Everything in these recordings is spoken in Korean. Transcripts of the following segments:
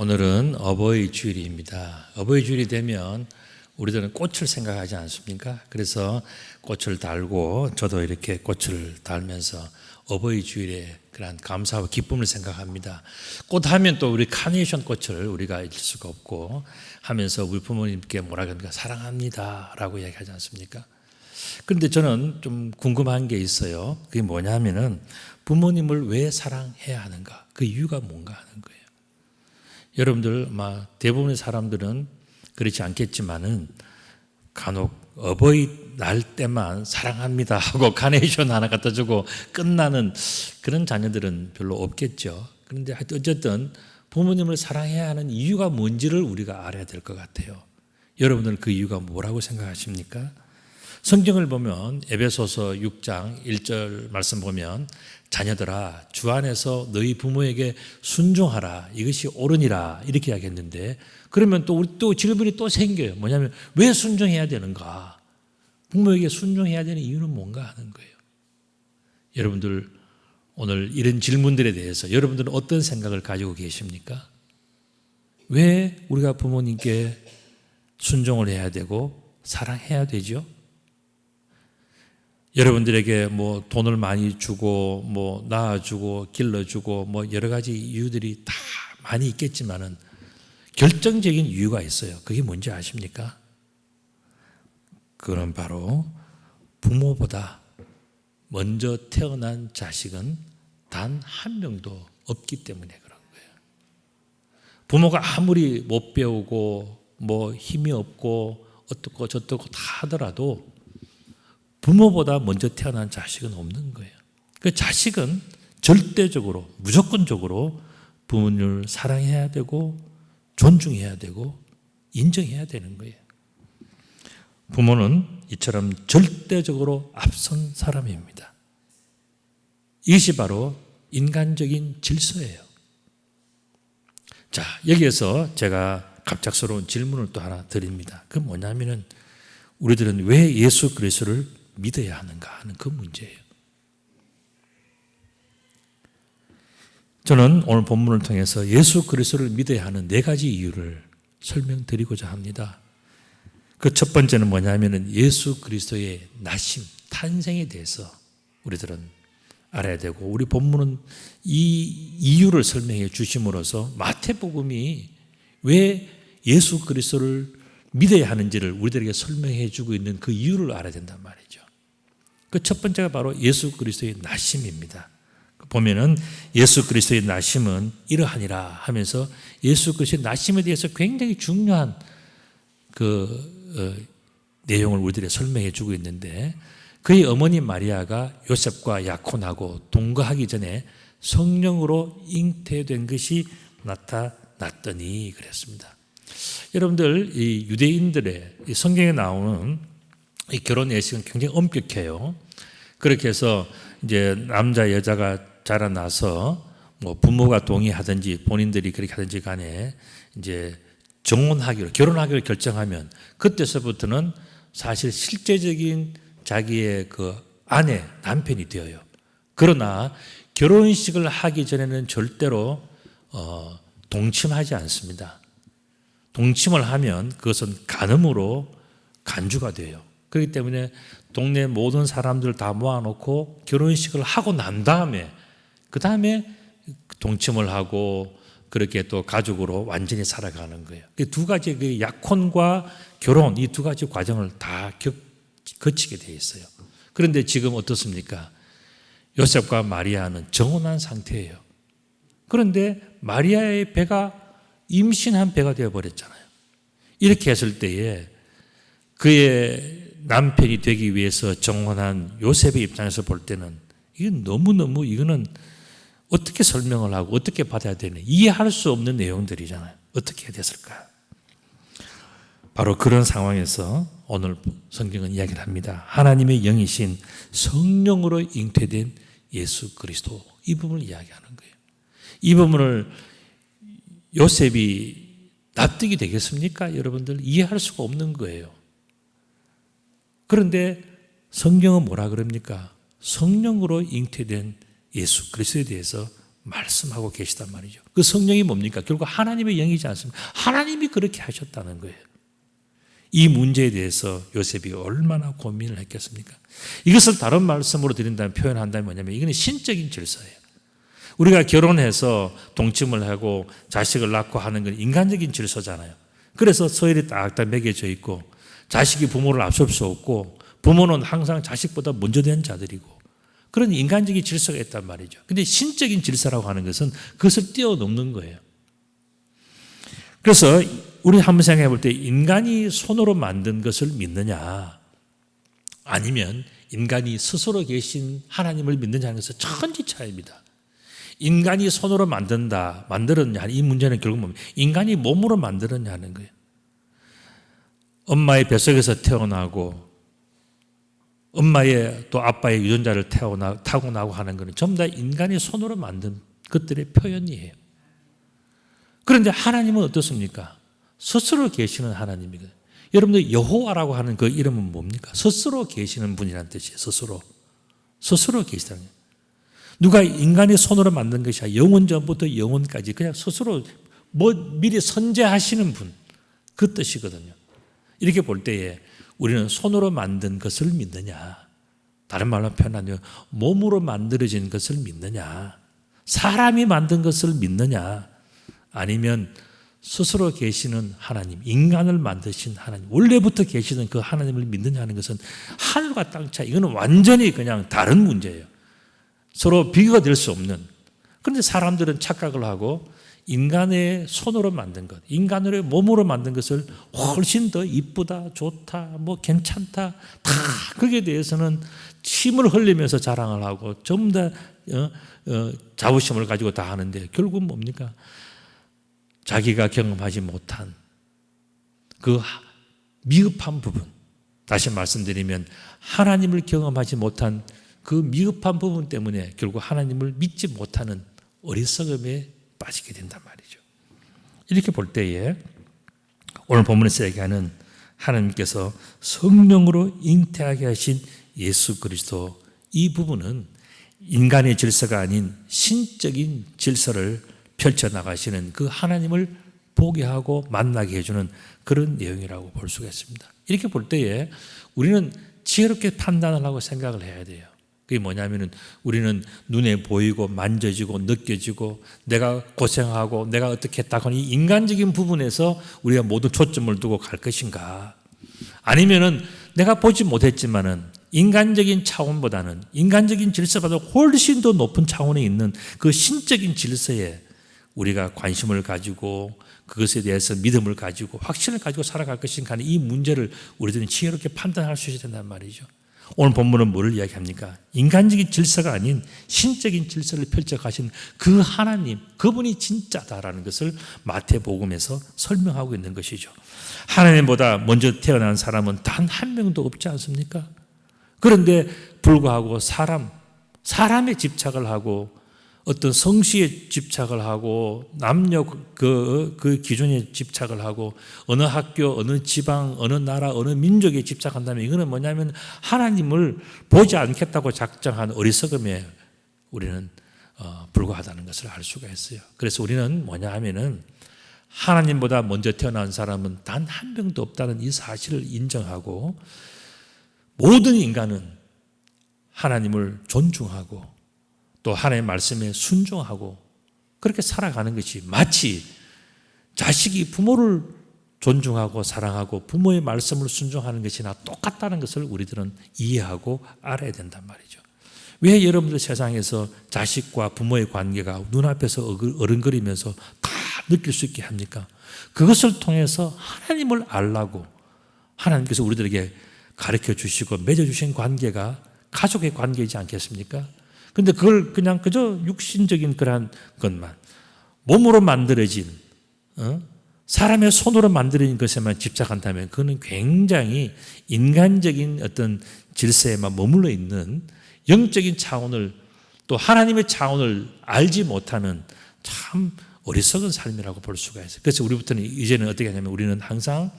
오늘은 어버이 주일입니다. 어버이 주일이 되면 우리들은 꽃을 생각하지 않습니까? 그래서 꽃을 달고 저도 이렇게 꽃을 달면서 어버이 주일에 그런 감사와 기쁨을 생각합니다. 꽃 하면 또 우리 카네이션 꽃을 우리가 잊을 수가 없고 하면서 우리 부모님께 뭐라 그럽니까? 사랑합니다 라고 이야기하지 않습니까? 그런데 저는 좀 궁금한 게 있어요. 그게 뭐냐면은 부모님을 왜 사랑해야 하는가? 그 이유가 뭔가 하는 거예요. 여러분들 아마 대부분의 사람들은 그렇지 않겠지만은 간혹 어버이 날 때만 사랑합니다 하고 카네이션 하나 갖다 주고 끝나는 그런 자녀들은 별로 없겠죠. 그런데 어쨌든 부모님을 사랑해야 하는 이유가 뭔지를 우리가 알아야 될 것 같아요. 여러분들 그 이유가 뭐라고 생각하십니까? 성경을 보면 에베소서 6장 1절 말씀 보면 자녀들아 주 안에서 너희 부모에게 순종하라 이것이 옳으니라 이렇게 이야기했는데 그러면 또 우리 또 질문이 또 생겨요. 뭐냐면 왜 순종해야 되는가? 부모에게 순종해야 되는 이유는 뭔가 하는 거예요. 여러분들 오늘 이런 질문들에 대해서 여러분들은 어떤 생각을 가지고 계십니까? 왜 우리가 부모님께 순종을 해야 되고 사랑해야 되죠? 여러분들에게 뭐 돈을 많이 주고 뭐 낳아주고 길러주고 뭐 여러 가지 이유들이 다 많이 있겠지만은 결정적인 이유가 있어요. 그게 뭔지 아십니까? 그건 바로 부모보다 먼저 태어난 자식은 단 한 명도 없기 때문에 그런 거예요. 부모가 아무리 못 배우고 뭐 힘이 없고 어떻고 저떻고 다 하더라도 부모보다 먼저 태어난 자식은 없는 거예요. 그 자식은 절대적으로 무조건적으로 부모님을 사랑해야 되고 존중해야 되고 인정해야 되는 거예요. 부모는 이처럼 절대적으로 앞선 사람입니다. 이것이 바로 인간적인 질서예요. 자, 여기에서 제가 갑작스러운 질문을 또 하나 드립니다. 그 뭐냐면은 우리들은 왜 예수 그리스도를 믿어야 하는가 하는 그 문제예요. 저는 오늘 본문을 통해서 예수 그리스도를 믿어야 하는 4가지 이유를 설명드리고자 합니다. 그 첫 번째는 뭐냐면은 예수 그리스도의 나심, 탄생에 대해서 우리들은 알아야 되고 우리 본문은 이 이유를 설명해 주심으로써 마태복음이 왜 예수 그리스도를 믿어야 하는지를 우리들에게 설명해 주고 있는 그 이유를 알아야 된단 말이죠. 그 첫 번째가 바로 예수 그리스도의 나심입니다. 보면은 예수 그리스도의 나심은 이러하니라 하면서 예수 그리스도의 나심에 대해서 굉장히 중요한 내용을 우리들에게 설명해 주고 있는데 그의 어머니 마리아가 요셉과 약혼하고 동거하기 전에 성령으로 잉태된 것이 나타났더니 그랬습니다. 여러분들 이 유대인들의 이 성경에 나오는 이 결혼 예식은 굉장히 엄격해요. 그렇게 해서 이제 남자 여자가 자라나서 뭐 부모가 동의하든지 본인들이 그렇게 하든지 간에 이제 정혼하기로 결혼하기로 결정하면 그때서부터는 사실 실제적인 자기의 그 아내 남편이 되어요. 그러나 결혼식을 하기 전에는 절대로 동침하지 않습니다. 동침을 하면 그것은 간음으로 간주가 돼요. 그렇기 때문에 동네 모든 사람들 다 모아놓고 결혼식을 하고 난 다음에 그 다음에 동침을 하고 그렇게 또 가족으로 완전히 살아가는 거예요. 두 가지 그 약혼과 결혼 이 두 가지 과정을 다 거치게 돼 있어요. 그런데 지금 어떻습니까? 요셉과 마리아는 정혼한 상태예요. 그런데 마리아의 배가 임신한 배가 되어버렸잖아요. 이렇게 했을 때에 그의 남편이 되기 위해서 정혼한 요셉의 입장에서 볼 때는 이건 너무너무 이거는 어떻게 설명을 하고 어떻게 받아야 되는 이해할 수 없는 내용들이잖아요. 어떻게 해야 됐을까? 바로 그런 상황에서 오늘 성경은 이야기를 합니다. 하나님의 영이신 성령으로 잉태된 예수 그리스도 이 부분을 이야기하는 거예요. 이 부분을 요셉이 납득이 되겠습니까? 여러분들 이해할 수가 없는 거예요. 그런데 성경은 뭐라 그럽니까? 성령으로 잉태된 예수 그리스도에 대해서 말씀하고 계시단 말이죠. 그 성령이 뭡니까? 결국 하나님의 영이지 않습니까? 하나님이 그렇게 하셨다는 거예요. 이 문제에 대해서 요셉이 얼마나 고민을 했겠습니까? 이것을 다른 말씀으로 드린다면, 표현한다면 뭐냐면 이거는 신적인 질서예요. 우리가 결혼해서 동침을 하고 자식을 낳고 하는 건 인간적인 질서잖아요. 그래서 서열이 딱딱 매겨져 있고 자식이 부모를 앞설 수 없고 부모는 항상 자식보다 먼저 된 자들이고 그런 인간적인 질서가 있단 말이죠. 근데 신적인 질서라고 하는 것은 그것을 뛰어넘는 거예요. 그래서 우리 한번 생각해 볼 때 인간이 손으로 만든 것을 믿느냐 아니면 인간이 스스로 계신 하나님을 믿느냐는 것은 천지 차이입니다. 인간이 손으로 만들었냐 이 문제는 결국 뭡니까? 인간이 몸으로 만들었냐는 거예요. 엄마의 뱃속에서 태어나고 엄마의 또 아빠의 유전자를 타고나고 하는 것은 전부 다 인간이 손으로 만든 것들의 표현이에요. 그런데 하나님은 어떻습니까? 스스로 계시는 하나님이거든요. 여러분들 여호와라고 하는 그 이름은 뭡니까? 스스로 계시는 분이라는 뜻이에요. 스스로 계시다는 거예요. 누가 인간이 손으로 만든 것이 아니라 영원 전부터 영원까지 그냥 스스로 미리 선재하시는 분, 그 뜻이거든요. 이렇게 볼 때에 우리는 손으로 만든 것을 믿느냐, 다른 말로 표현하면 몸으로 만들어진 것을 믿느냐, 사람이 만든 것을 믿느냐, 아니면 스스로 계시는 하나님, 인간을 만드신 하나님, 원래부터 계시는 그 하나님을 믿느냐 하는 것은 하늘과 땅 차이. 이거는 완전히 그냥 다른 문제예요. 서로 비교가 될 수 없는. 그런데 사람들은 착각을 하고 인간의 손으로 만든 것, 인간의 몸으로 만든 것을 훨씬 더 이쁘다, 좋다, 뭐 괜찮다, 다 거기에 대해서는 침을 흘리면서 자랑을 하고 전부 다 자부심을 가지고 다 하는데 결국은 뭡니까? 자기가 경험하지 못한 그 미흡한 부분, 다시 말씀드리면 하나님을 경험하지 못한 그 미흡한 부분 때문에 결국 하나님을 믿지 못하는 어리석음에 빠지게 된단 말이죠. 이렇게 볼 때에 오늘 본문에서 얘기하는 하나님께서 성령으로 잉태하게 하신 예수 그리스도, 이 부분은 인간의 질서가 아닌 신적인 질서를 펼쳐나가시는 그 하나님을 보게 하고 만나게 해주는 그런 내용이라고 볼 수가 있습니다. 이렇게 볼 때에 우리는 지혜롭게 판단을 하고 생각을 해야 돼요. 그게 뭐냐면은 우리는 눈에 보이고 만져지고 느껴지고 내가 고생하고 내가 어떻게 했다고 하는 이 인간적인 부분에서 우리가 모든 초점을 두고 갈 것인가, 아니면은 내가 보지 못했지만은 인간적인 차원보다는 인간적인 질서보다 훨씬 더 높은 차원에 있는 그 신적인 질서에 우리가 관심을 가지고 그것에 대해서 믿음을 가지고 확신을 가지고 살아갈 것인가 하는 이 문제를 우리들은 지혜롭게 판단할 수 있어야 된단 말이죠. 오늘 본문은 뭐를 이야기합니까? 인간적인 질서가 아닌 신적인 질서를 펼쳐가신 그 하나님, 그분이 진짜다라는 것을 마태복음에서 설명하고 있는 것이죠. 하나님보다 먼저 태어난 사람은 단 한 명도 없지 않습니까? 그런데 불구하고 사람에 집착을 하고 어떤 성씨에 집착을 하고 남녀 그 기준에 집착을 하고 어느 학교, 어느 지방, 어느 나라, 어느 민족에 집착한다면 이거는 뭐냐면 하나님을 보지 않겠다고 작정한 어리석음에 우리는 불과하다는 것을 알 수가 있어요. 그래서 우리는 뭐냐 하면은 하나님보다 먼저 태어난 사람은 단 한 명도 없다는 이 사실을 인정하고 모든 인간은 하나님을 존중하고 또 하나님의 말씀에 순종하고 그렇게 살아가는 것이 마치 자식이 부모를 존중하고 사랑하고 부모의 말씀을 순종하는 것이나 똑같다는 것을 우리들은 이해하고 알아야 된단 말이죠. 왜 여러분들 세상에서 자식과 부모의 관계가 눈앞에서 어른거리면서 다 느낄 수 있게 합니까? 그것을 통해서 하나님을 알라고 하나님께서 우리들에게 가르쳐 주시고 맺어주신 관계가 가족의 관계이지 않겠습니까? 근데 그걸 그냥 그저 육신적인 그러한 것만 몸으로 만들어진 사람의 손으로 만들어진 것에만 집착한다면 그거는 굉장히 인간적인 어떤 질서에만 머물러 있는 영적인 차원을 또 하나님의 차원을 알지 못하는 참 어리석은 삶이라고 볼 수가 있어요. 그래서 우리부터는 이제는 어떻게 하냐면 우리는 항상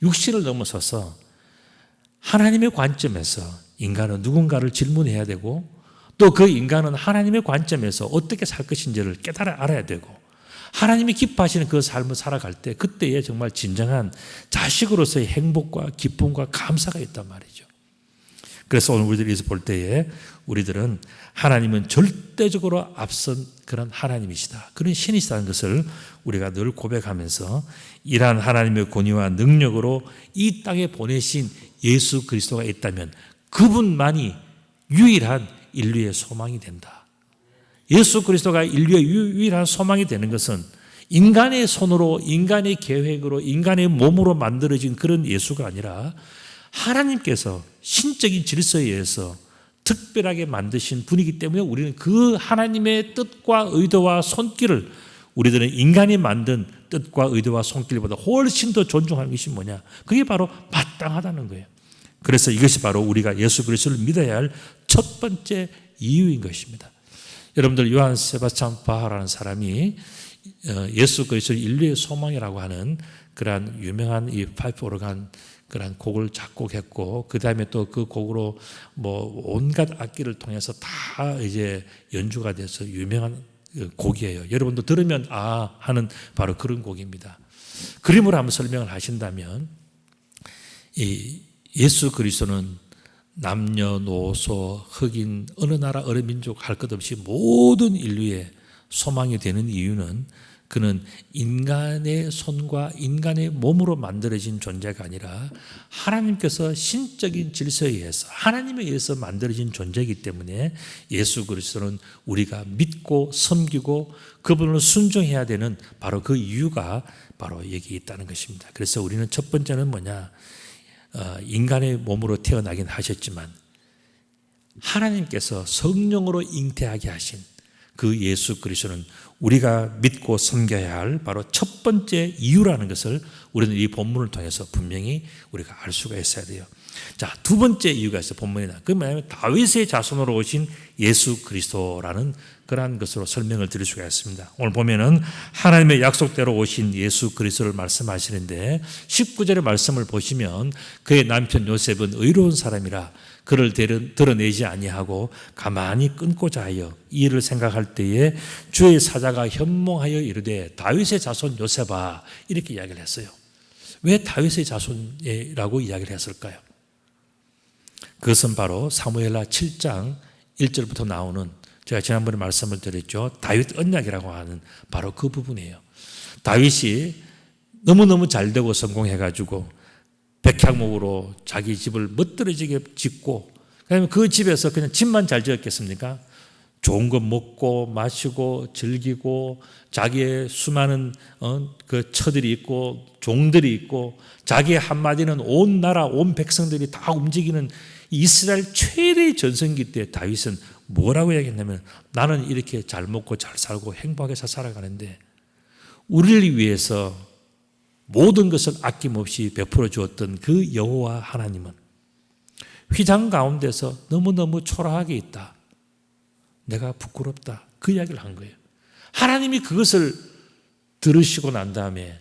육신을 넘어서서 하나님의 관점에서 인간은 누군가를 질문해야 되고 또 그 인간은 하나님의 관점에서 어떻게 살 것인지를 알아야 되고 하나님이 기뻐하시는 그 삶을 살아갈 때 그때에 정말 진정한 자식으로서의 행복과 기쁨과 감사가 있단 말이죠. 그래서 오늘 우리들이 볼 때에 우리들은 하나님은 절대적으로 앞선 그런 하나님이시다, 그런 신이시다는 것을 우리가 늘 고백하면서 이러한 하나님의 권위와 능력으로 이 땅에 보내신 예수 그리스도가 있다면 그분만이 유일한 인류의 소망이 된다. 예수 그리스도가 인류의 유일한 소망이 되는 것은 인간의 손으로, 인간의 계획으로, 인간의 몸으로 만들어진 그런 예수가 아니라 하나님께서 신적인 질서에 의해서 특별하게 만드신 분이기 때문에 우리는 그 하나님의 뜻과 의도와 손길을, 우리들은 인간이 만든 뜻과 의도와 손길보다 훨씬 더 존중하는 것이 뭐냐? 그게 바로 마땅하다는 거예요. 그래서 이것이 바로 우리가 예수 그리스도를 믿어야 할 첫 번째 이유인 것입니다. 여러분들 요한 세바스찬 바하라는 사람이 예수 그리스도를 인류의 소망이라고 하는 그러한 유명한 이 파이프 오르간 그런 곡을 작곡했고 그 다음에 또 그 곡으로 뭐 온갖 악기를 통해서 다 이제 연주가 돼서 유명한 곡이에요. 여러분도 들으면 아 하는 바로 그런 곡입니다. 그림으로 한번 설명을 하신다면 이 예수 그리스도는 남녀노소 흑인 어느 나라 어느 민족 할 것 없이 모든 인류의 소망이 되는 이유는 그는 인간의 손과 인간의 몸으로 만들어진 존재가 아니라 하나님께서 신적인 질서에 의해서 하나님에 의해서 만들어진 존재이기 때문에 예수 그리스도는 우리가 믿고 섬기고 그분을 순종해야 되는 바로 그 이유가 바로 여기 있다는 것입니다. 그래서 우리는 첫 번째는 뭐냐? 인간의 몸으로 태어나긴 하셨지만 하나님께서 성령으로 잉태하게 하신 그 예수 그리스도는 우리가 믿고 섬겨야 할 바로 첫 번째 이유라는 것을 우리는 이 본문을 통해서 분명히 우리가 알 수가 있어야 돼요. 자, 두 번째 이유가 있어요. 본문에. 그 뭐냐면 다윗의 자손으로 오신 예수 그리스도라는 그러한 것으로 설명을 드릴 수가 있습니다. 오늘 보면은 하나님의 약속대로 오신 예수 그리스도를 말씀하시는데 19절의 말씀을 보시면 그의 남편 요셉은 의로운 사람이라 그를 드러내지 아니하고 가만히 끊고자 하여 이 일을 생각할 때에 주의 사자가 현몽하여 이르되 다윗의 자손 요셉아 이렇게 이야기를 했어요. 왜 다윗의 자손이라고 이야기를 했을까요? 그것은 바로 사무엘하 7장 1절부터 나오는 제가 지난번에 말씀을 드렸죠. 다윗 언약이라고 하는 바로 그 부분이에요. 다윗이 너무너무 잘되고 성공해가지고 백향목으로 자기 집을 멋들어지게 짓고 그다음에 그 집에서 그냥 집만 잘 지었겠습니까? 좋은 거 먹고 마시고 즐기고 자기의 수많은 그 처들이 있고 종들이 있고 자기의 한마디는 온 나라 온 백성들이 다 움직이는 이스라엘 최대의 전성기 때 다윗은 뭐라고 얘기했냐면 나는 이렇게 잘 먹고 잘 살고 행복하게 살아가는데 우리를 위해서 모든 것을 아낌없이 베풀어 주었던 그 여호와 하나님은 휘장 가운데서 너무너무 초라하게 있다. 내가 부끄럽다. 그 이야기를 한 거예요. 하나님이 그것을 들으시고 난 다음에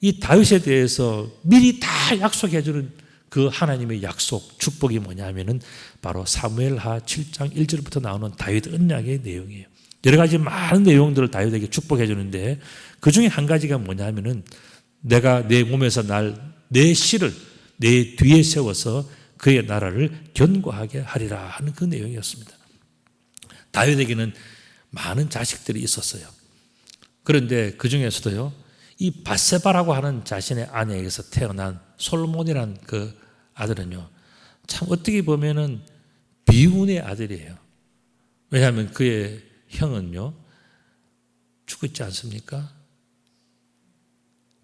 이 다윗에 대해서 미리 다 약속해 주는 그 하나님의 약속, 축복이 뭐냐면은 바로 사무엘하 7장 1절부터 나오는 다윗 언약의 내용이에요. 여러 가지 많은 내용들을 다윗에게 축복해 주는데 그 중에 한 가지가 뭐냐면은 내가 내 몸에서 내 씨를 내 뒤에 세워서 그의 나라를 견고하게 하리라 하는 그 내용이었습니다. 다윗에게는 많은 자식들이 있었어요. 그런데 그 중에서도요, 이 밧세바라고 하는 자신의 아내에게서 태어난 솔로몬이라는 그 아들은요, 참 어떻게 보면은 비운의 아들이에요. 왜냐하면 그의 형은요, 죽었지 않습니까?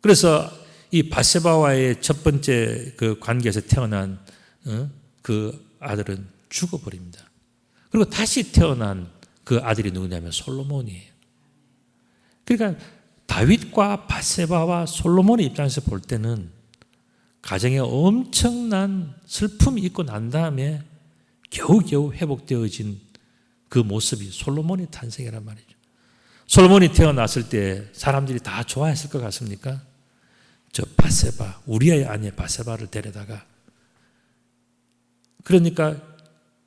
그래서 이 밧세바와의 첫 번째 그 관계에서 태어난 그 아들은 죽어버립니다. 그리고 다시 태어난 그 아들이 누구냐면 솔로몬이에요. 그러니까 다윗과 밧세바와 솔로몬의 입장에서 볼 때는 가정에 엄청난 슬픔이 있고 난 다음에 겨우겨우 회복되어진 그 모습이 솔로몬의 탄생이란 말이죠. 솔로몬이 태어났을 때 사람들이 다 좋아했을 것 같습니까? 저 밧세바, 우리의 아내 밧세바를 데려다가 그러니까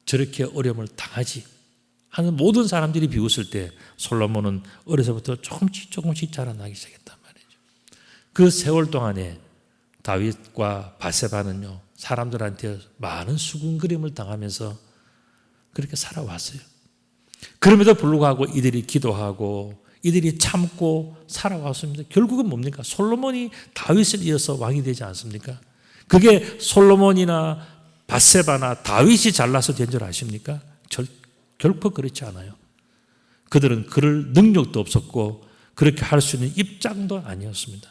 저렇게 어려움을 당하지. 하는 모든 사람들이 비웃을 때 솔로몬은 어려서부터 조금씩 자라나기 시작했단 말이죠. 그 세월 동안에 다윗과 바세바는요, 사람들한테 많은 수군거림을 당하면서 그렇게 살아왔어요. 그럼에도 불구하고 이들이 기도하고 이들이 참고 살아왔습니다. 결국은 뭡니까? 솔로몬이 다윗을 이어서 왕이 되지 않습니까? 그게 솔로몬이나 바세바나 다윗이 잘나서 된 줄 아십니까? 결코 그렇지 않아요. 그들은 그럴 능력도 없었고 그렇게 할 수 있는 입장도 아니었습니다.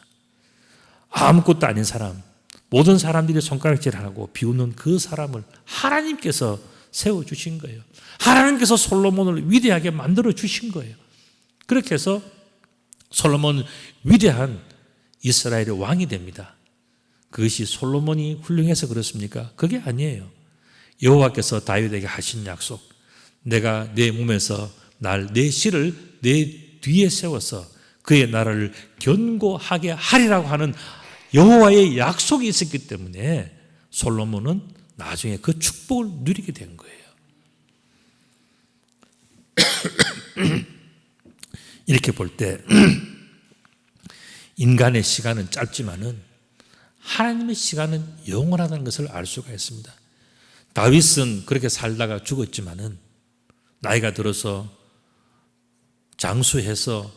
아무것도 아닌 사람, 모든 사람들이 손가락질하고 비웃는 그 사람을 하나님께서 세워주신 거예요. 하나님께서 솔로몬을 위대하게 만들어 주신 거예요. 그렇게 해서 솔로몬은 위대한 이스라엘의 왕이 됩니다. 그것이 솔로몬이 훌륭해서 그렇습니까? 그게 아니에요. 여호와께서 다윗에게 하신 약속, 내가 내 몸에서 내 씨를 내 뒤에 세워서 그의 나라를 견고하게 하리라고 하는 여호와의 약속이 있었기 때문에 솔로몬은 나중에 그 축복을 누리게 된 거예요. 이렇게 볼 때 인간의 시간은 짧지만은 하나님의 시간은 영원하다는 것을 알 수가 있습니다. 다윗은 그렇게 살다가 죽었지만은 나이가 들어서 장수해서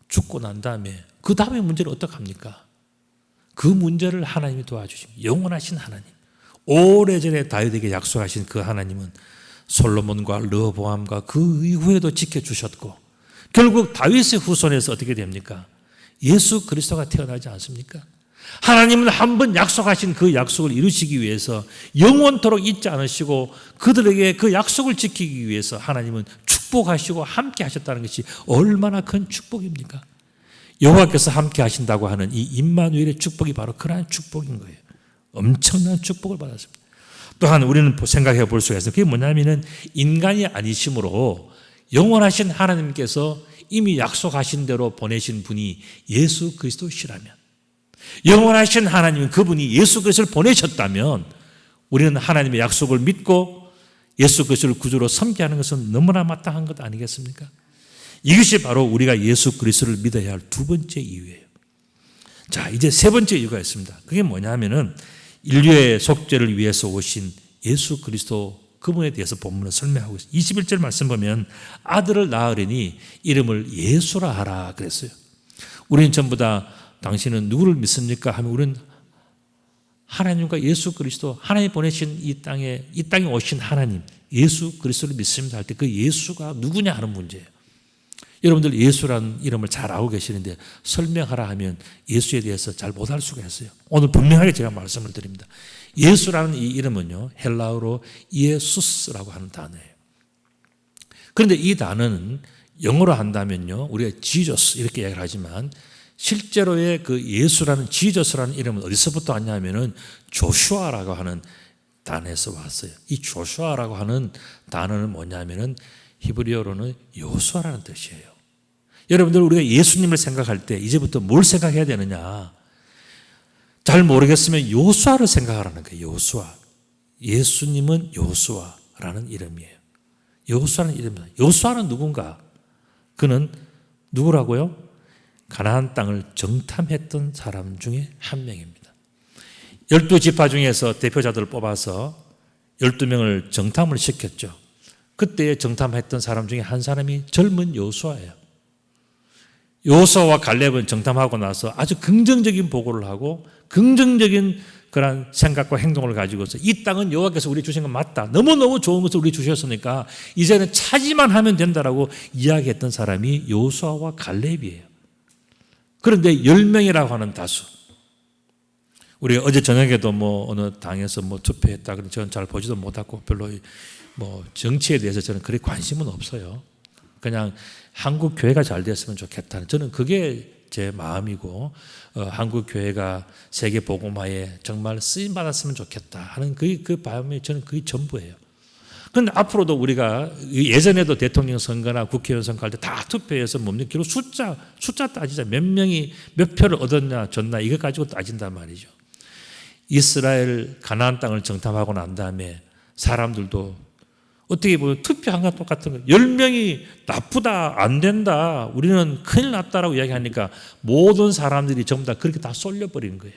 죽고 난 다음에 그 다음의 문제를 어떻게 합니까? 그 문제를 하나님이 도와주십니다. 영원하신 하나님. 오래전에 다윗에게 약속하신 그 하나님은 솔로몬과 르호보암과 그 이후에도 지켜주셨고 결국 다윗의 후손에서 어떻게 됩니까? 예수 그리스도가 태어나지 않습니까? 하나님은 한 번 약속하신 그 약속을 이루시기 위해서 영원토록 잊지 않으시고 그들에게 그 약속을 지키기 위해서 하나님은 축복하시고 함께 하셨다는 것이 얼마나 큰 축복입니까? 여호와께서 함께 하신다고 하는 이 임마누엘의 축복이 바로 그러한 축복인 거예요. 엄청난 축복을 받았습니다. 또한 우리는 생각해 볼 수가 있어요. 그게 뭐냐면은 인간이 아니심으로 영원하신 하나님께서 이미 약속하신 대로 보내신 분이 예수 그리스도시라면, 영원하신 하나님 그분이 예수 그리스도를 보내셨다면 우리는 하나님의 약속을 믿고 예수 그리스도를 구주로 섬기하는 것은 너무나 마땅한 것 아니겠습니까? 이것이 바로 우리가 예수 그리스도를 믿어야 할 두 번째 이유예요. 자, 이제 세 번째 이유가 있습니다. 그게 뭐냐면은 인류의 속죄를 위해서 오신 예수 그리스도 그분에 대해서 본문을 설명하고 있어요. 21절 말씀 보면 아들을 낳으리니 이름을 예수라 하라 그랬어요. 우리는 전부 다 당신은 누구를 믿습니까? 하면 우리는 하나님과 예수 그리스도, 하나님 보내신 이 땅에 오신 하나님, 예수 그리스도를 믿습니다 할 때 그 예수가 누구냐 하는 문제예요. 여러분들 예수라는 이름을 잘 알고 계시는데 설명하라 하면 예수에 대해서 잘 못할 수가 있어요. 오늘 분명하게 제가 말씀을 드립니다. 예수라는 이 이름은요, 헬라어로 이에수스라고 하는 단어예요. 그런데 이 단어는 영어로 한다면요, 우리가 지저스 이렇게 얘기를 하지만 실제로의 그 예수라는 지저스라는 이름은 어디서부터 왔냐면은 조슈아라고 하는 단어에서 왔어요. 이 조슈아라고 하는 단어는 뭐냐면은 히브리어로는 요수아라는 뜻이에요. 여러분들 우리가 예수님을 생각할 때 이제부터 뭘 생각해야 되느냐? 잘 모르겠으면 요수아를 생각하라는 거예요. 요수아. 예수님은 요수아라는 이름이에요. 요수아는 이름입니다. 요수아는 누군가? 그는 누구라고요? 가나안 땅을 정탐했던 사람 중에 한 명입니다. 12지파 중에서 대표자들을 뽑아서 12명을 정탐을 시켰죠. 그때 정탐했던 사람 중에 한 사람이 젊은 여호수아예요. 여호수아와 갈렙은 정탐하고 나서 아주 긍정적인 보고를 하고 긍정적인 그런 생각과 행동을 가지고서 이 땅은 여호와께서 우리 주신 건 맞다. 너무너무 좋은 것을 우리 주셨으니까 이제는 차지만 하면 된다라고 이야기했던 사람이 여호수아와 갈렙이에요. 그런데 10명이라고 하는 다수. 우리 어제 저녁에도 어느 당에서 투표했다. 그런데 저는 잘 보지도 못하고 별로 정치에 대해서 저는 그리 관심은 없어요. 그냥 한국 교회가 잘 됐으면 좋겠다. 저는 그게 제 마음이고 한국 교회가 세계 복음화에 정말 쓰임 받았으면 좋겠다 하는 그 마음이 저는 그게 전부예요. 그런데 앞으로도 우리가 예전에도 대통령 선거나 국회의원 선거할 때 다 투표해서 뭡니까? 결국 숫자 따지자. 몇 명이 몇 표를 얻었냐 졌나 이거 가지고 따진단 말이죠. 이스라엘 가나안 땅을 정탐하고 난 다음에 사람들도 어떻게 보면 투표한 것 똑같은 거예요. 10명이 나쁘다, 안 된다, 우리는 큰일 났다라고 이야기하니까 모든 사람들이 전부 다 그렇게 다 쏠려버리는 거예요.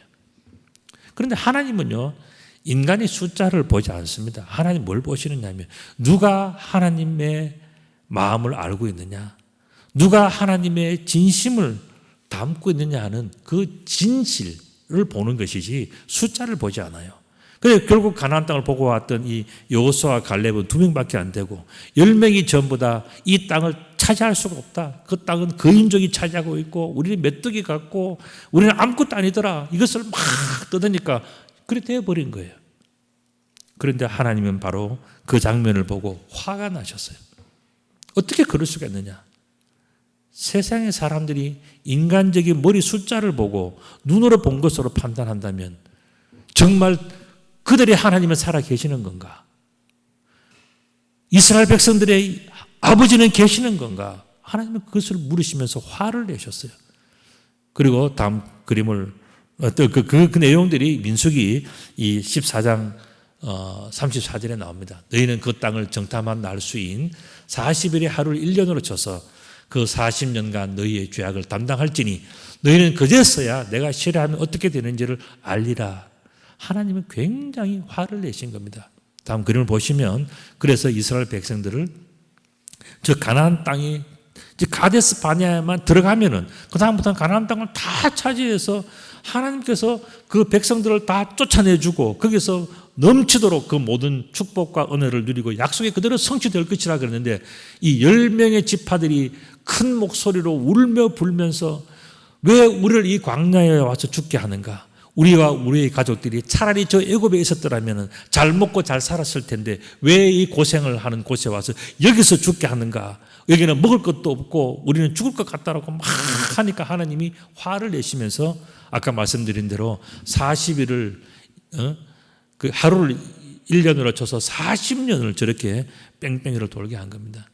그런데 하나님은요, 인간의 숫자를 보지 않습니다. 하나님 뭘 보시느냐 하면 누가 하나님의 마음을 알고 있느냐, 누가 하나님의 진심을 담고 있느냐 하는 그 진실을 보는 것이지 숫자를 보지 않아요. 그래서 결국 가나안 땅을 보고 왔던 이 여호수아와 갈렙은 2명밖에 안 되고 10명이 전부 다 이 땅을 차지할 수가 없다. 그 땅은 거인족이 차지하고 있고 우리는 메뚜기 같고 우리는 아무것도 아니더라. 이것을 막 떠드니까 그렇게 되어버린 거예요. 그런데 하나님은 바로 그 장면을 보고 화가 나셨어요. 어떻게 그럴 수가 있느냐. 세상의 사람들이 인간적인 머리 숫자를 보고 눈으로 본 것으로 판단한다면 정말 그들의 하나님은 살아계시는 건가? 이스라엘 백성들의 아버지는 계시는 건가? 하나님은 그것을 물으시면서 화를 내셨어요. 그리고 다음 그림을 그 내용들이 민수기 이 14장 34절에 나옵니다. 너희는 그 땅을 정탐한 날수인 40일의 하루를 1년으로 쳐서 그 40년간 너희의 죄악을 담당할지니 너희는 그제서야 내가 싫어하면 어떻게 되는지를 알리라. 하나님은 굉장히 화를 내신 겁니다. 다음 그림을 보시면 그래서 이스라엘 백성들을 저 가나안 땅이 가데스 바네아에만 들어가면은 그 다음부터는 가나안 땅을 다 차지해서 하나님께서 그 백성들을 다 쫓아내주고 거기서 넘치도록 그 모든 축복과 은혜를 누리고 약속이 그대로 성취될 것이라 그랬는데 이 10명의 지파들이 큰 목소리로 울며 불면서 왜 우리를 이 광야에 와서 죽게 하는가? 우리와 우리의 가족들이 차라리 저 애굽에 있었더라면 잘 먹고 잘 살았을 텐데 왜 이 고생을 하는 곳에 와서 여기서 죽게 하는가? 여기는 먹을 것도 없고 우리는 죽을 것 같다라고 막 하니까 하나님이 화를 내시면서 아까 말씀드린 대로 40일을 그 하루를 1년으로 쳐서 40년을 저렇게 뺑뺑이를 돌게 한 겁니다.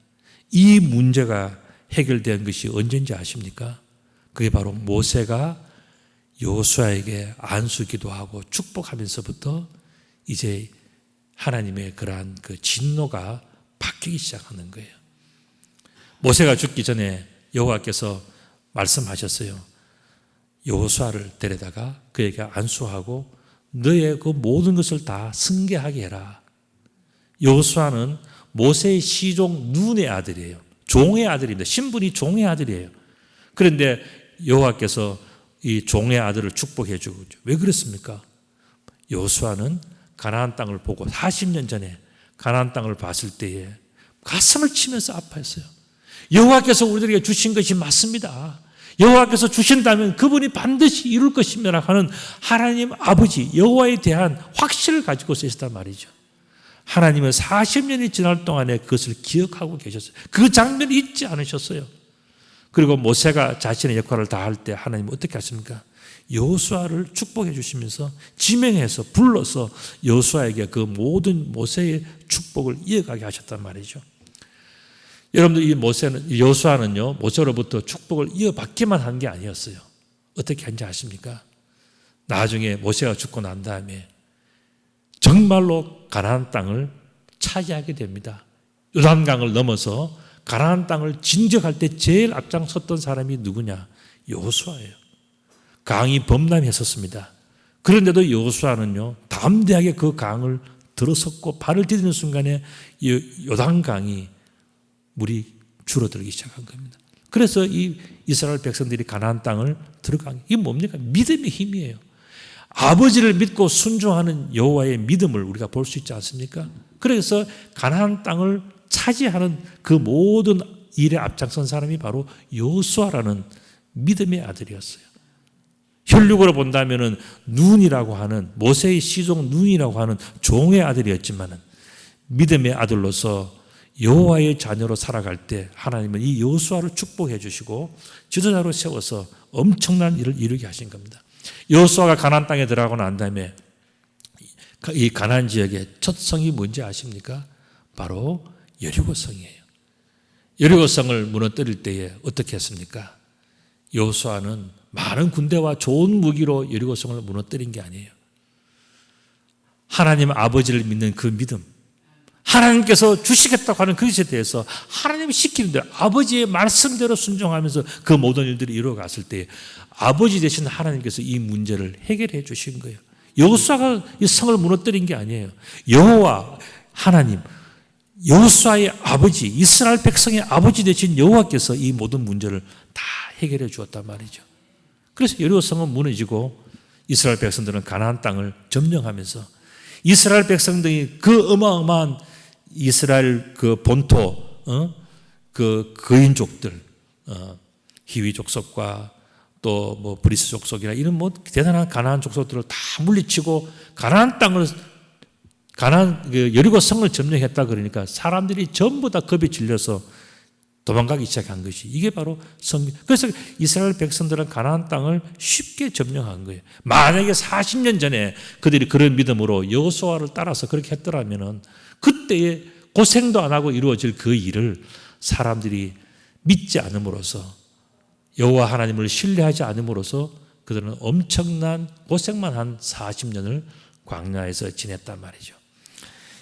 이 문제가 해결된 것이 언제인지 아십니까? 그게 바로 모세가 여호수아에게 안수기도 하고 축복하면서부터 이제 하나님의 그러한 그 진노가 바뀌기 시작하는 거예요. 모세가 죽기 전에 여호와께서 말씀하셨어요. 여호수아를 데려다가 그에게 안수하고 너의 그 모든 것을 다 승계하게 해라. 여호수아는 모세의 시종 눈의 아들이에요. 종의 아들입니다. 신분이 종의 아들이에요. 그런데 여호와께서 이 종의 아들을 축복해 주고 왜 그랬습니까? 여호수아는 가나안 땅을 보고 40년 전에 가나안 땅을 봤을 때에 가슴을 치면서 아파했어요. 여호와께서 우리들에게 주신 것이 맞습니다. 여호와께서 주신다면 그분이 반드시 이룰 것이며 하는 하나님 아버지 여호와에 대한 확신을 가지고 있었단 말이죠. 하나님은 40년이 지날 동안에 그것을 기억하고 계셨어요. 그 장면을 잊지 않으셨어요. 그리고 모세가 자신의 역할을 다할 때 하나님은 어떻게 하십니까? 여호수아를 축복해 주시면서 지명해서 불러서 여호수아에게 그 모든 모세의 축복을 이어가게 하셨단 말이죠. 여러분들 이 여호수아는요 모세로부터 축복을 이어받기만 한 게 아니었어요. 어떻게 한지 아십니까? 나중에 모세가 죽고 난 다음에 정말로 가나안 땅을 차지하게 됩니다. 요단강을 넘어서 가나안 땅을 진격할 때 제일 앞장섰던 사람이 누구냐? 여호수아예요. 강이 범람했었습니다. 그런데도 여호수아는요 담대하게 그 강을 들어섰고 발을 디디는 순간에 요단강이 물이 줄어들기 시작한 겁니다. 그래서 이 이스라엘 백성들이 가나안 땅을 들어간 이게 뭡니까? 믿음의 힘이에요. 아버지를 믿고 순종하는 여호와의 믿음을 우리가 볼 수 있지 않습니까? 그래서 가나안 땅을 차지하는 그 모든 일에 앞장선 사람이 바로 여호수아라는 믿음의 아들이었어요. 혈육으로 본다면은 눈이라고 하는 모세의 시종 눈이라고 하는 종의 아들이었지만은 믿음의 아들로서 여호와의 자녀로 살아갈 때 하나님은 이 여호수아를 축복해 주시고 지도자로 세워서 엄청난 일을 이루게 하신 겁니다. 여호수아가 가나안 땅에 들어가고 난 다음에 이 가나안 지역의 첫 성이 뭔지 아십니까? 바로 여리고성이에요. 여리고성을 무너뜨릴 때에 어떻게 했습니까? 여호수아는 많은 군대와 좋은 무기로 여리고성을 무너뜨린 게 아니에요. 하나님 아버지를 믿는 그 믿음, 하나님께서 주시겠다고 하는 그것에 대해서 하나님이 시키는 대로 아버지의 말씀대로 순종하면서 그 모든 일들이 이루어갔을 때 아버지 되신 하나님께서 이 문제를 해결해 주신 거예요. 여호수아가 이 성을 무너뜨린 게 아니에요. 여호와 하나님, 여호수아의 아버지, 이스라엘 백성의 아버지 되신 여호와께서 이 모든 문제를 다 해결해 주었단 말이죠. 그래서 여리고 성은 무너지고 이스라엘 백성들은 가나안 땅을 점령하면서 이스라엘 백성들이 그 어마어마한 이스라엘 그 본토, 그 거인족들, 히위 족속과 또 뭐 브리스 족속이나 이런 뭐 대단한 가나안 족속들을 다 물리치고 가나안 땅을 여리고 성을 점령했다 그러니까 사람들이 전부 다 겁에 질려서 도망가기 시작한 것이 이게 바로 성경. 그래서 이스라엘 백성들은 가나안 땅을 쉽게 점령한 거예요. 만약에 40년 전에 그들이 그런 믿음으로 여호수아를 따라서 그렇게 했더라면은 그때의 고생도 안 하고 이루어질 그 일을 사람들이 믿지 않음으로써 여호와 하나님을 신뢰하지 않음으로써 그들은 엄청난 고생만 한 40년을 광야에서 지냈단 말이죠.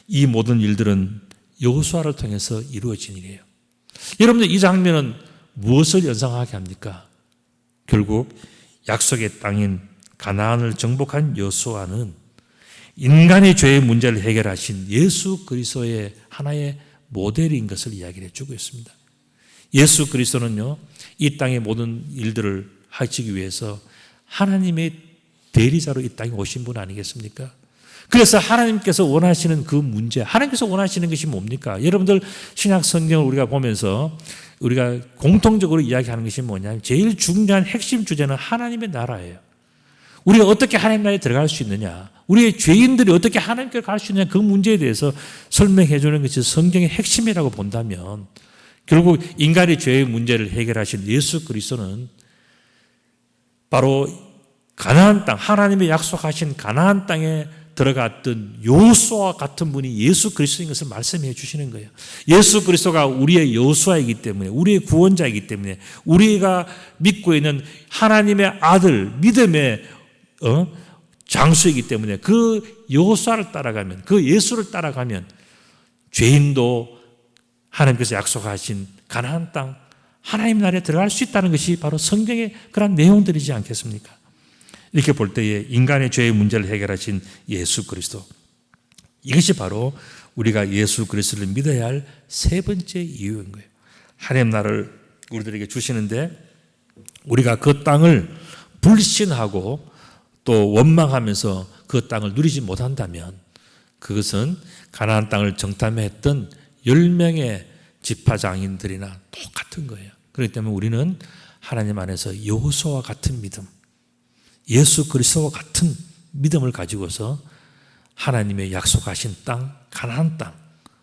이 모든 일들은 여호수아를 통해서 이루어진 일이에요. 여러분들 이 장면은 무엇을 연상하게 합니까? 결국 약속의 땅인 가나안을 정복한 여호수아는 인간의 죄의 문제를 해결하신 예수 그리스도의 하나의 모델인 것을 이야기를 해주고 있습니다. 예수 그리스도는요, 이 땅의 모든 일들을 하시기 위해서 하나님의 대리자로 이 땅에 오신 분 아니겠습니까? 그래서 하나님께서 원하시는 그 문제, 하나님께서 원하시는 것이 뭡니까? 여러분들 신약 성경을 우리가 보면서 우리가 공통적으로 이야기하는 것이 뭐냐면 제일 중요한 핵심 주제는 하나님의 나라예요. 우리가 어떻게 하나님 나라에 들어갈 수 있느냐, 우리의 죄인들이 어떻게 하나님께 갈 수 있느냐, 그 문제에 대해서 설명해 주는 것이 성경의 핵심이라고 본다면 결국 인간의 죄의 문제를 해결하신 예수 그리스도는 바로 가나안 땅, 하나님의 약속하신 가나안 땅에 들어갔던 여호수아와 같은 분이 예수 그리스도인 것을 말씀해 주시는 거예요. 예수 그리스도가 우리의 여호수아이기 때문에, 우리의 구원자이기 때문에, 우리가 믿고 있는 하나님의 아들, 믿음의 장수이기 때문에 그 여호수아를 따라가면, 그 예수를 따라가면 죄인도 하나님께서 약속하신 가나안 땅, 하나님 나라에 들어갈 수 있다는 것이 바로 성경의 그런 내용들이지 않겠습니까? 이렇게 볼 때에 인간의 죄의 문제를 해결하신 예수 그리스도, 이것이 바로 우리가 예수 그리스도를 믿어야 할 세 번째 이유인 거예요. 하나님 나라를 우리들에게 주시는데 우리가 그 땅을 불신하고 또 원망하면서 그 땅을 누리지 못한다면 그것은 가나안 땅을 정탐했던 10명의 지파장인들이나 똑같은 거예요. 그렇기 때문에 우리는 하나님 안에서 여호수아와 같은 믿음, 예수 그리스도와 같은 믿음을 가지고서 하나님의 약속하신 땅, 가나안 땅,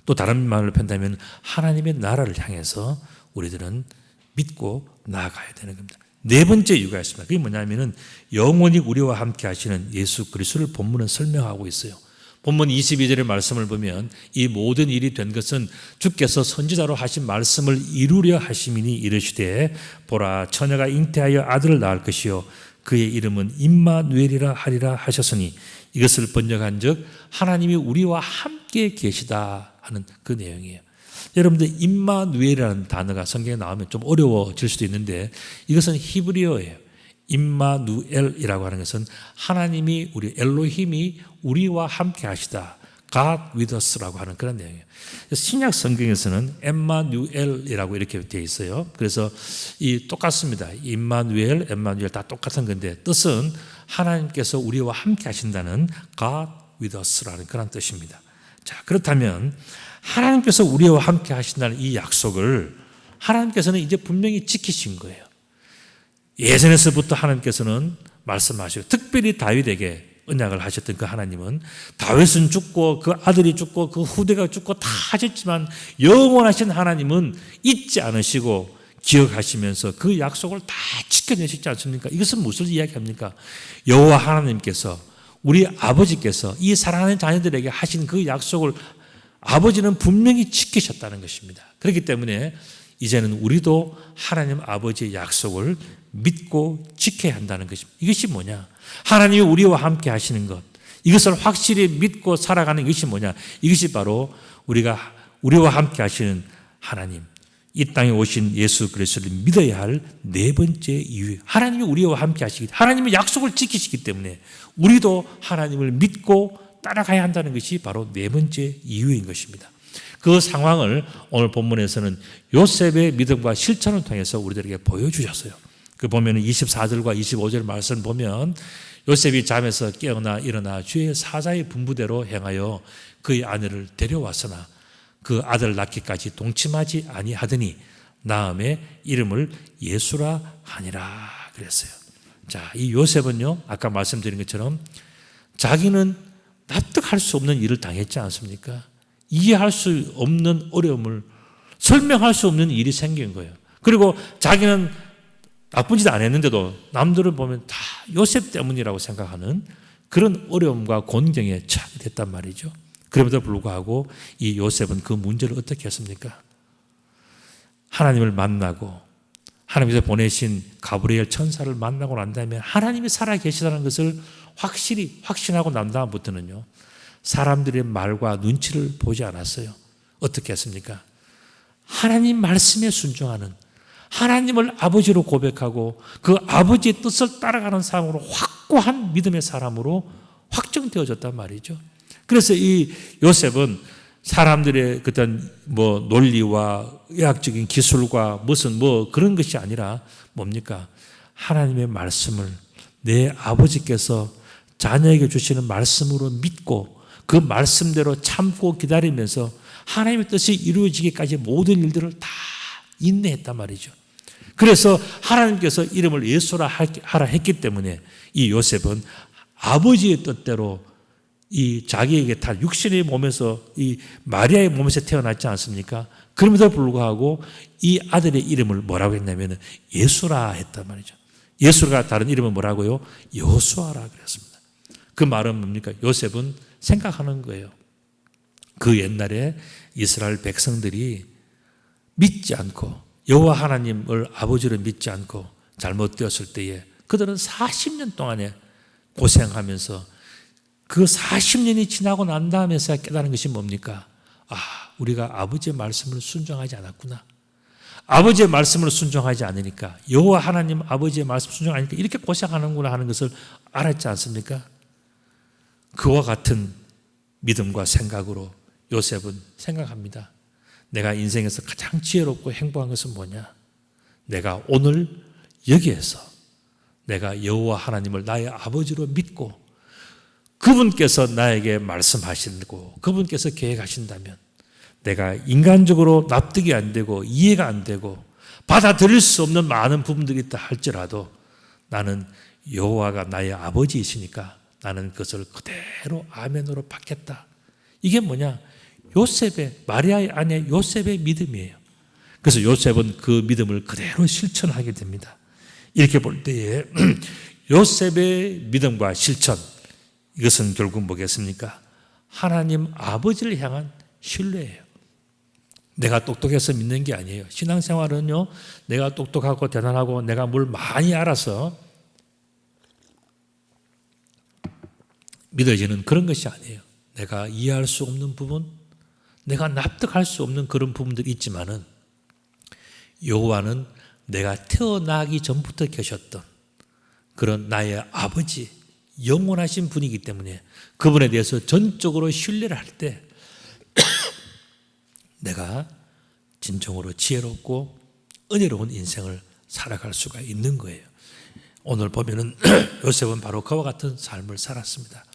또 다른 말로 편다면 하나님의 나라를 향해서 우리들은 믿고 나아가야 되는 겁니다. 네 번째 이유가 있습니다. 그게 뭐냐면은 영원히 우리와 함께 하시는 예수 그리스도를 본문은 설명하고 있어요. 본문 22절의 말씀을 보면 이 모든 일이 된 것은 주께서 선지자로 하신 말씀을 이루려 하심이니 이르시되 보라 처녀가 잉태하여 아들을 낳을 것이요 그의 이름은 임마누엘이라 하리라 하셨으니 이것을 번역한즉 하나님이 우리와 함께 계시다 하는 그 내용이에요. 여러분들 임마누엘이라는 단어가 성경에 나오면 좀 어려워질 수도 있는데 이것은 히브리어예요. 임마누엘이라고 하는 것은 하나님이 우리 엘로힘이 우리와 함께 하시다. God with us라고 하는 그런 내용이에요. 신약 성경에서는 엠마누엘이라고 이렇게 되어 있어요. 그래서 이 똑같습니다. 임마누엘, 엠마누엘 다 똑같은 건데 뜻은 하나님께서 우리와 함께 하신다는 God with us라는 그런 뜻입니다. 자, 그렇다면 하나님께서 우리와 함께 하신다는 이 약속을 하나님께서는 이제 분명히 지키신 거예요. 예전에서부터 하나님께서는 말씀하시고 특별히 다윗에게 언약을 하셨던 그 하나님은 다윗은 죽고 그 아들이 죽고 그 후대가 죽고 다 하셨지만 영원하신 하나님은 잊지 않으시고 기억하시면서 그 약속을 다 지켜내셨지 않습니까? 이것은 무엇을 이야기합니까? 여호와 하나님께서 우리 아버지께서 이 사랑하는 자녀들에게 하신 그 약속을 아버지는 분명히 지키셨다는 것입니다. 그렇기 때문에 이제는 우리도 하나님 아버지의 약속을 믿고 지켜야 한다는 것입니다. 이것이 뭐냐? 하나님이 우리와 함께 하시는 것, 이것을 확실히 믿고 살아가는 것이 뭐냐? 이것이 바로 우리와 함께 하시는 하나님, 이 땅에 오신 예수 그리스도를 믿어야 할 네 번째 이유, 하나님이 우리와 함께 하시기, 하나님의 약속을 지키시기 때문에 우리도 하나님을 믿고 따라가야 한다는 것이 바로 네 번째 이유인 것입니다. 그 상황을 오늘 본문에서는 요셉의 믿음과 실천을 통해서 우리들에게 보여주셨어요. 그 보면 24절과 25절 말씀을 보면 요셉이 잠에서 깨어나 일어나 주의 사자의 분부대로 행하여 그의 아내를 데려왔으나 그 아들 낳기까지 동침하지 아니하더니 나음의 이름을 예수라 하니라 그랬어요. 자, 이 요셉은요, 아까 말씀드린 것처럼 자기는 납득할 수 없는 일을 당했지 않습니까? 이해할 수 없는 어려움을, 설명할 수 없는 일이 생긴 거예요. 그리고 자기는 나쁜 짓 안 했는데도 남들을 보면 다 요셉 때문이라고 생각하는 그런 어려움과 곤경에 처하게 됐단 말이죠. 그럼에도 불구하고 이 요셉은 그 문제를 어떻게 했습니까? 하나님을 만나고 하나님께서 보내신 가브리엘 천사를 만나고 난 다음에 하나님이 살아계시다는 것을 확실히 확신하고 난 다음부터는요, 사람들의 말과 눈치를 보지 않았어요. 어떻게 했습니까? 하나님 말씀에 순종하는, 하나님을 아버지로 고백하고 그 아버지의 뜻을 따라가는 사람으로 확고한 믿음의 사람으로 확정되어졌단 말이죠. 그래서 이 요셉은 사람들의 그런 논리와 의학적인 기술과 무슨 그런 것이 아니라 뭡니까? 하나님의 말씀을 내 아버지께서 자녀에게 주시는 말씀으로 믿고 그 말씀대로 참고 기다리면서 하나님의 뜻이 이루어지기까지 모든 일들을 다 인내했단 말이죠. 그래서 하나님께서 이름을 예수라 하라 했기 때문에 이 요셉은 아버지의 뜻대로 이 자기에게 다 육신의 몸에서 이 마리아의 몸에서 태어났지 않습니까? 그럼에도 불구하고 이 아들의 이름을 뭐라고 했냐면 예수라 했단 말이죠. 예수가 다른 이름은 뭐라고요? 여호수아라 그랬습니다. 그 말은 뭡니까? 요셉은 생각하는 거예요. 그 옛날에 이스라엘 백성들이 믿지 않고 여호와 하나님을 아버지로 믿지 않고 잘못되었을 때에 그들은 40년 동안에 고생하면서 그 40년이 지나고 난 다음에서 깨달은 것이 뭡니까? 우리가 아버지의 말씀을 순종하지 않았구나. 아버지의 말씀을 순종하지 않으니까, 여호와 하나님 아버지의 말씀 순종하니까 이렇게 고생하는구나 하는 것을 알았지 않습니까? 그와 같은 믿음과 생각으로 요셉은 생각합니다. 내가 인생에서 가장 지혜롭고 행복한 것은 뭐냐? 내가 오늘 여기에서 내가 여호와 하나님을 나의 아버지로 믿고 그분께서 나에게 말씀하시고 그분께서 계획하신다면 내가 인간적으로 납득이 안 되고 이해가 안 되고 받아들일 수 없는 많은 부분들이 있다 할지라도 나는 여호와가 나의 아버지이시니까 나는 그것을 그대로 아멘으로 받겠다. 이게 뭐냐? 요셉의, 마리아의 아내 요셉의 믿음이에요. 그래서 요셉은 그 믿음을 그대로 실천하게 됩니다. 이렇게 볼 때에 요셉의 믿음과 실천, 이것은 결국 뭐겠습니까? 하나님 아버지를 향한 신뢰예요. 내가 똑똑해서 믿는 게 아니에요. 신앙생활은요, 내가 똑똑하고 대단하고 내가 뭘 많이 알아서 믿어지는 그런 것이 아니에요. 내가 이해할 수 없는 부분, 내가 납득할 수 없는 그런 부분들이 있지만은 여호와는 내가 태어나기 전부터 계셨던 그런 나의 아버지, 영원하신 분이기 때문에 그분에 대해서 전적으로 신뢰를 할 때 내가 진정으로 지혜롭고 은혜로운 인생을 살아갈 수가 있는 거예요. 오늘 보면은 요셉은 바로 그와 같은 삶을 살았습니다.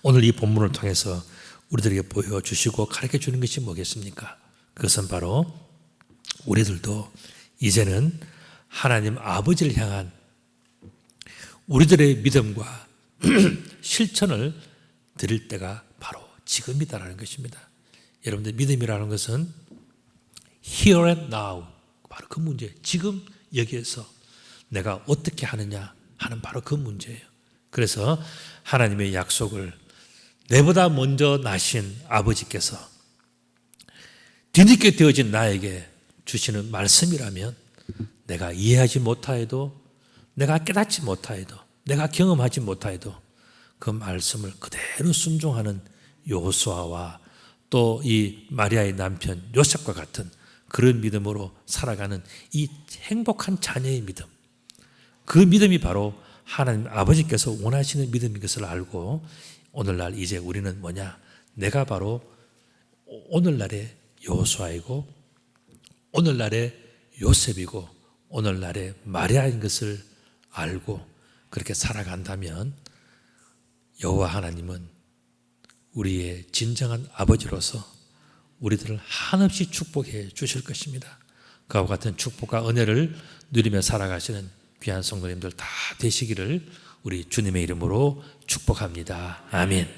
오늘 이 본문을 통해서 우리들에게 보여주시고 가르쳐 주는 것이 뭐겠습니까? 그것은 바로 우리들도 이제는 하나님 아버지를 향한 우리들의 믿음과 실천을 드릴 때가 바로 지금이다라는 것입니다. 여러분들 믿음이라는 것은 here and now, 바로 그 문제, 지금 여기에서 내가 어떻게 하느냐 하는 바로 그 문제예요. 그래서 하나님의 약속을 내보다 먼저 나신 아버지께서 뒤늦게 되어진 나에게 주시는 말씀이라면 내가 이해하지 못하여도, 내가 깨닫지 못하여도, 내가 경험하지 못하여도 그 말씀을 그대로 순종하는 여호수아와 또 이 마리아의 남편 요셉과 같은 그런 믿음으로 살아가는 이 행복한 자녀의 믿음, 그 믿음이 바로 하나님 아버지께서 원하시는 믿음인 것을 알고 오늘날 이제 우리는 뭐냐, 내가 바로 오늘날의 여호수아이고 오늘날의 요셉이고 오늘날의 마리아인 것을 알고 그렇게 살아간다면 여호와 하나님은 우리의 진정한 아버지로서 우리들을 한없이 축복해 주실 것입니다. 그와 같은 축복과 은혜를 누리며 살아가시는 귀한 성도님들 다 되시기를 우리 주님의 이름으로 축복합니다. 아멘.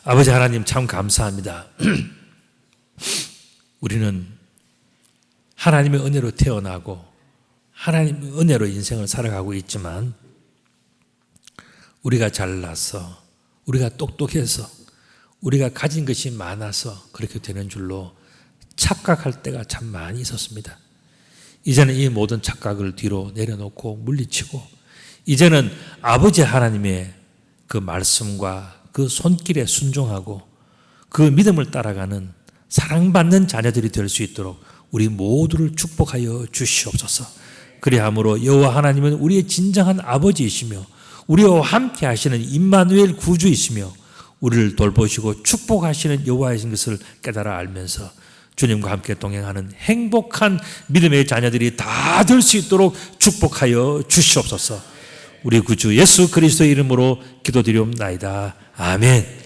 아버지 하나님 참 감사합니다. 우리는 하나님의 은혜로 태어나고 하나님의 은혜로 인생을 살아가고 있지만 우리가 잘나서 우리가 똑똑해서 우리가 가진 것이 많아서 그렇게 되는 줄로 착각할 때가 참 많이 있었습니다. 이제는 이 모든 착각을 뒤로 내려놓고 물리치고 이제는 아버지 하나님의 그 말씀과 그 손길에 순종하고 그 믿음을 따라가는 사랑받는 자녀들이 될 수 있도록 우리 모두를 축복하여 주시옵소서. 그리함으로 여호와 하나님은 우리의 진정한 아버지이시며 우리와 함께 하시는 임마누엘 구주이시며 우리를 돌보시고 축복하시는 여호와이신 것을 깨달아 알면서 주님과 함께 동행하는 행복한 믿음의 자녀들이 다 될 수 있도록 축복하여 주시옵소서. 우리 구주 예수 그리스도의 이름으로 기도드리옵나이다. 아멘.